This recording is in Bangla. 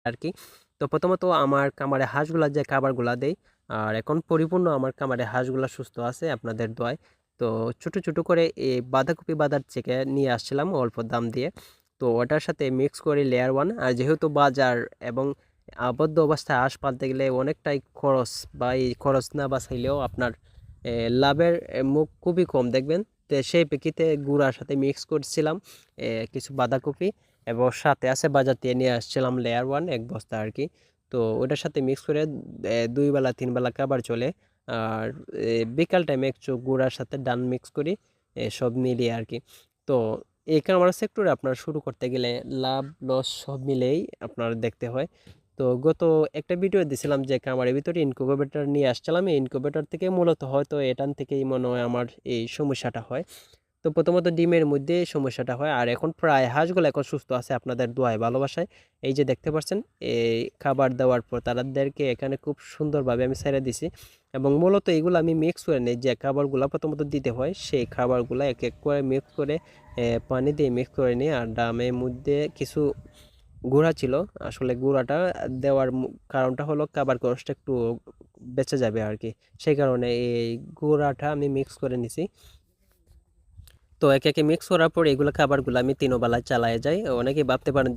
আর কি। তো প্রথমত আমার খামারে হাঁসগুলা যে খাবারগুলা দেই, আর এখন পরিপূর্ণ আমার খামারে হাঁসগুলা সুস্থ আছে আপনাদের দোয়ায়। তো ছোট ছোট করে এই বাঁধাকপি বাজার থেকে নিয়ে আসছিলাম অল্প দাম দিয়ে। তো ওটার সাথে মিক্স করে লেয়ার ওয়ান, আর যেহেতু বাজার এবং আবদ্ধ অবস্থায় হাঁস পালতে গেলে অনেকটাই খরচ, বা এই খরচ না বাঁচাইলেও আপনার লাভের মুখ খুবই কম দেখবেন। তো সেই প্রেক্ষিতে গুঁড়ার সাথে মিক্স করছিলাম কিছু বাঁধাকপি, এবং সাথে আছে বাজার থেকে নিয়ে আসছিলাম লেয়ার ওয়ান 1 বস্তা আর কি। তো ওটার সাথে মিক্স করে 2 বেলা 3 বেলা খাবার চলে। আর বিকাল টাইমে একটু গুঁড়ার সাথে ডান মিক্স করি, সব মিলিয়ে আর কি। তো এই খামার সেক্টরে আপনার শুরু করতে গেলে লাভ লস সব মিলেই আপনার দেখতে হয়। তো গত একটা ভিডিও দিছিলাম যে খামারের ভিতরে ইনকিউবেটর নিয়ে আসছিলাম, এই ইনকিউবেটর থেকে মূলত হয়তো এটান থেকেই মনে হয় আমার এই সমস্যাটা হয়। তো প্রথমত ডিমের মধ্যে সমস্যাটা হয়, আর এখন প্রায় হাঁসগুলো এখন সুস্থ আছে আপনাদের দোয়ায় ভালোবাসায়। এই যে দেখতে পাচ্ছেন, এই খাবার দেওয়ার পর তাদেরকে এখানে খুব সুন্দরভাবে আমি ছেড়ে দিছি। এবং মূলত এগুলো আমি মিক্স করে নিই, যে খাবারগুলো প্রথমত দিতে হয় সেই খাবারগুলো এক এক করে মিক্স করে পানি দিয়ে মিক্স করে নিই। আর ড্রামের মধ্যে কিছু গুঁড়া ছিল, আসলে গুঁড়াটা দেওয়ার কারণটা হলো খাবার খরচটা একটু বেঁচে যাবে আর কি। সেই কারণে এই গুঁড়াটা আমি মিক্স করে নিছি। তো একে একে মিক্স করার পর এগুলো খাবারগুলো আমি 3 বেলা চালায় যাই। অনেকে ভাবতে পারেন